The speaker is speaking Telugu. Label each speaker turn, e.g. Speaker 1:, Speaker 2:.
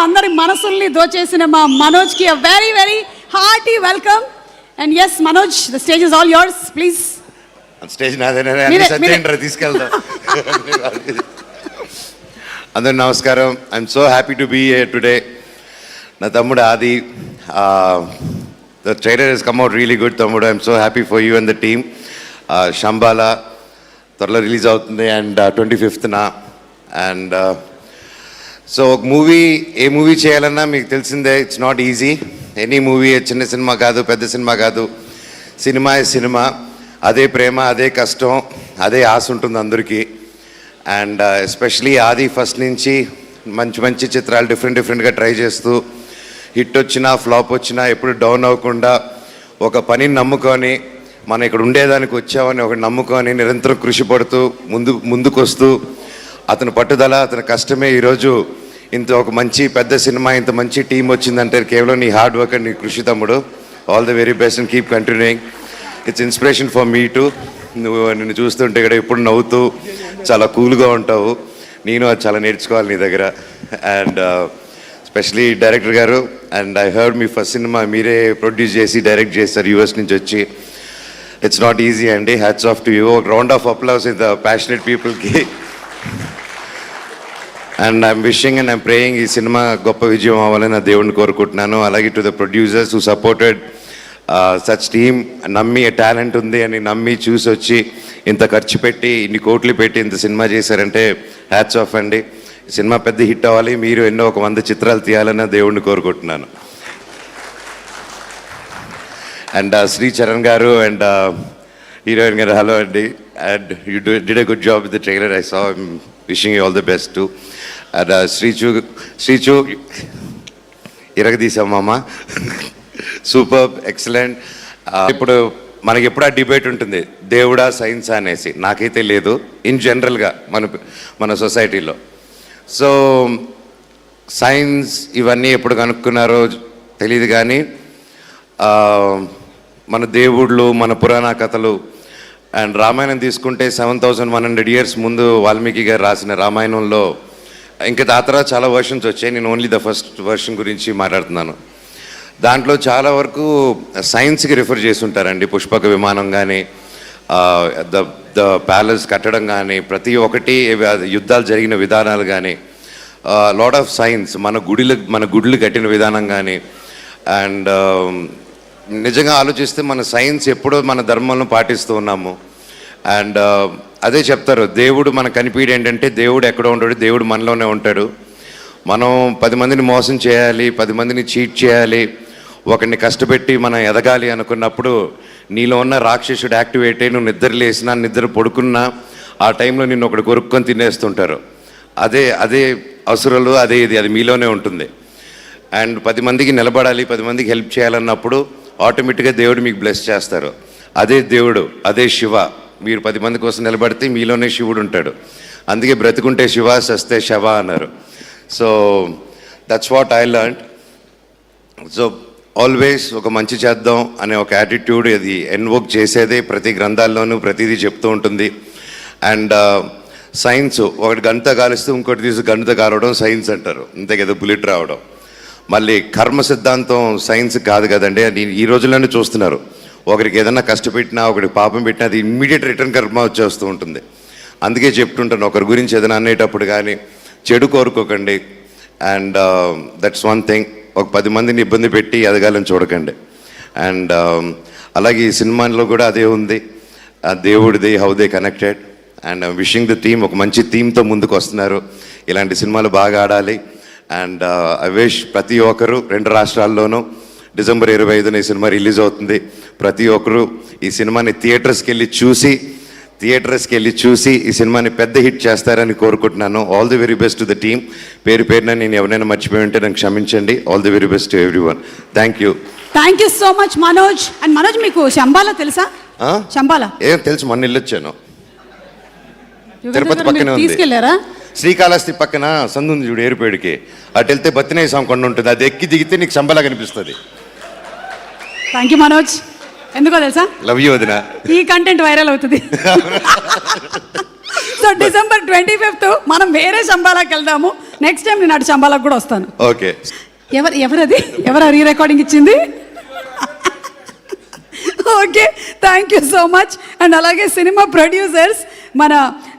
Speaker 1: అందరి మనసుల్ని దోచేసిన మా మనోజ్కి a very very hearty welcome. And yes, Manoj, the stage is all yours, please.
Speaker 2: Stage నాదేనా సత్యేంద్ర తీసుకెళ్తాం. అందరు నమస్కారం. I'm so happy to be here today. నా తమ్ముడు Aadi, the trailer has come out really good తమ్ముడు. I'm so happy for you and the team. Shambala త్వరలో రిలీజ్ అవుతుంది అండ్ 25th. అండ్ సో ఒక ఏ మూవీ చేయాలన్నా మీకు తెలిసిందే, it's not easy. Any movie, చిన్న సినిమా కాదు, పెద్ద సినిమా కాదు, సినిమా సినిమా. అదే ప్రేమ, అదే కష్టం, అదే ఆశ ఉంటుంది అందరికీ. అండ్ ఎస్పెషలీ ఆది ఫస్ట్ నుంచి మంచి మంచి చిత్రాలు డిఫరెంట్గా ట్రై చేస్తూ హిట్ వచ్చినా ఫ్లాప్ వచ్చినా ఎప్పుడు డౌన్ అవ్వకుండా ఒక పనిని నమ్ముకొని మనం ఇక్కడ ఉండేదానికి వచ్చామని ఒక నమ్ముకొని నిరంతరం కృషి పడుతూ ముందుకు వస్తూ అతని పట్టుదల, అతని కష్టమే ఈరోజు ఇంత ఒక మంచి పెద్ద సినిమా, ఇంత మంచి టీం వచ్చిందంటే కేవలం నీ హార్డ్ వర్క్ అండ్ నీ కృషి తమ్ముడు. All the very best and keep continuing. It's inspiration for me to. నిన్ను చూస్తుంటే ఇక్కడ ఎప్పుడు నవ్వుతూ చాలా కూల్గా ఉంటావు. నేను అది చాలా నేర్చుకోవాలి నీ దగ్గర. అండ్ ఎస్పెషలీ డైరెక్టర్ గారు, అండ్ ఐ హర్డ్ మీ ఫస్ట్ సినిమా మీరే ప్రొడ్యూస్ చేసి డైరెక్ట్ చేస్తారు యూఎస్ నుంచి వచ్చి. ఇట్స్ నాట్ ఈజీ అండి. Hats off to you. ఒక round of applause with the passionate పీపుల్కి. And I'm wishing and I'm praying ఈ సినిమా గొప్ప విజయం అవ్వాలని నా దేవుడిని కోరుకుంటున్నాను. అలాగే to the producers who supported such team, నమ్మి టాలెంట్ ఉంది అని నమ్మి చూసి వచ్చి ఇంత ఖర్చు పెట్టి ఇన్ని కోట్లు పెట్టి ఇంత సినిమా చేశారంటే హ్యాట్స్ ఆఫ్ అండి. సినిమా పెద్ద హిట్ అవ్వాలి, మీరు ఎన్నో 100 చిత్రాలు తీయాలని దేవుడిని కోరుకుంటున్నాను. అండ్ శ్రీ చరణ్ గారు అండ్ హీరోయిన్ గారు, హలో అండి. And you did a good job with the trailer. I saw. I'm wishing you all the best too. And Srichu ఇరగదీసామమ్మ, సూపర్, ఎక్సలెంట్. ఇప్పుడు మనకి ఎప్పుడు ఆ డిబేట్ ఉంటుంది, దేవుడా సైన్సా అనేసి. నాకైతే లేదు ఇన్ జనరల్గా మన సొసైటీలో. సో సైన్స్ ఇవన్నీ ఎప్పుడు కనుక్కున్నారో తెలియదు, కానీ మన దేవుళ్ళు, మన పురాణ కథలు అండ్ రామాయణం తీసుకుంటే 7100 years ముందు వాల్మీకి గారు రాసిన రామాయణంలో ఇంకా ఆ తర్వాత చాలా వర్షన్స్ వచ్చాయి. నేను ఓన్లీ ద ఫస్ట్ వర్షన్ గురించి మాట్లాడుతున్నాను. దాంట్లో చాలా వరకు సైన్స్కి రిఫర్ చేసి ఉంటారండి. పుష్పక విమానం కానీ, ద ప్యాలెస్ కట్టడం కానీ, ప్రతి ఒక్కటి యుద్ధాలు జరిగిన విధానాలు కానీ, లాట్ ఆఫ్ సైన్స్, మన గుడులు కట్టిన విధానం కానీ. అండ్ నిజంగా ఆలోచిస్తే మన సైన్స్ ఎప్పుడో మన ధర్మంలో పాటిస్తూ ఉన్నాము. అండ్ అదే చెప్తారు, దేవుడు మనకు కనిపించడం ఏంటంటే దేవుడు ఎక్కడో ఉంటాడు, దేవుడు మనలోనే ఉంటాడు. మనం 10 మందిని మోసం చేయాలి, 10 మందిని చీట్ చేయాలి, ఒకరిని కష్టపెట్టి మనం ఎదగాలి అనుకున్నప్పుడు నీలో ఉన్న రాక్షసుడు యాక్టివేట్ అయ్యి నువ్వు నిద్ర లేసినా, నిద్ర పడుకున్నా ఆ టైంలో నిన్ను ఒకటి కొరుక్కొని తినేస్తుంటారు. అదే అసురులు, అది మీలోనే ఉంటుంది. అండ్ 10 మందికి నిలబడాలి, 10 మందికి హెల్ప్ చేయాలన్నప్పుడు ఆటోమేటిక్గా దేవుడు మీకు బ్లెస్ చేస్తారు. అదే దేవుడు, అదే శివ. మీరు 10 మంది కోసం నిలబడితే మీలోనే శివుడు ఉంటాడు. అందుకే బ్రతుకుంటే శివ, సస్తే శవ అన్నారు. So that's what I learn. So always ఒక మంచి చేద్దాం అనే ఒక యాటిట్యూడ్ అది ఎన్వోక్ చేసేదే ప్రతి గ్రంథాల్లోనూ ప్రతిదీ చెప్తూ ఉంటుంది. అండ్ సైన్స్ ఒకటి గంట కాలిస్తే ఇంకోటి తీసి గంట కాలవడం సైన్స్ అంటారు, అంతే కదా, బుల్లెట్ రావడం. మళ్ళీ కర్మ సిద్ధాంతం సైన్స్ కాదు కదండి. అది ఈ రోజుల్లోనే చూస్తున్నారు. ఒకరికి ఏదైనా కష్టపెట్టినా, ఒకరికి పాపం పెట్టినా అది ఇమ్మీడియట్ రిటర్న్ కర్మ వచ్చేస్తూ ఉంటుంది. అందుకే చెప్తుంటాను, ఒకరి గురించి ఏదైనా అనేటప్పుడు కానీ చెడు కోరుకోకండి. And that's one thing. ఒక 10 మందిని ఇబ్బంది పెట్టి ఎదగాలని చూడకండి. అండ్ అలాగే ఈ సినిమాలో కూడా అదే ఉంది, దేవుడిది, how they connected. And wishing the team, ఒక మంచి థీమ్తో ముందుకు వస్తున్నారు. ఇలాంటి సినిమాలు బాగా ఆడాలి. అండ్ ఐ విష్ ప్రతి ఒక్కరు 2 రాష్ట్రాల్లోనూ December 25న ఈ సినిమా రిలీజ్ అవుతుంది. ప్రతి ఒక్కరు ఈ సినిమాని థియేటర్స్కి వెళ్ళి చూసి ఈ సినిమాని పెద్ద హిట్ చేస్తారని కోరుకుంటున్నాను. All the very best to the team. పేరున నేను ఎవరైనా మర్చిపోయి ఉంటే నాకు క్షమించండి. All the very best to everyone. Thank you
Speaker 1: so much Manoj. And Manoj, మీకు శంబాలా తెలుసా? శంబాలా
Speaker 2: ఏం తెలుసు, మొన్న వెళ్ళొచ్చాను. తిరుపతి పక్కనే ఉంది.
Speaker 1: తీసుకెళ్లారా?
Speaker 2: శ్రీకాళహస్తి పక్కన సందు ఉంది చూడు, ఏరుపేడికి. అటు వెళ్తే బత్తినేయ స్వామి కొండ ఉంటుంది, అది ఎక్కి దిగితే నీకు శంబాలా కనిపిస్తుంది.
Speaker 1: Thank you Manoj. ఎందుకో తెలుసా?
Speaker 2: లవ్ యూ వదినా.
Speaker 1: ఈ కంటెంట్ వైరల్ అవుతుంది. సో December 25th మనం వేరే శంబాలాకి వెళ్దాము. నెక్స్ట్ టైం నేను అటు చంబాలకు కూడా వస్తాను.
Speaker 2: ఓకే.
Speaker 1: ఎవరది ఎవరు రీ రికార్డింగ్ ఇచ్చింది? Okay, thank you so much. And అలాగే సినిమా ప్రొడ్యూసర్స్ మన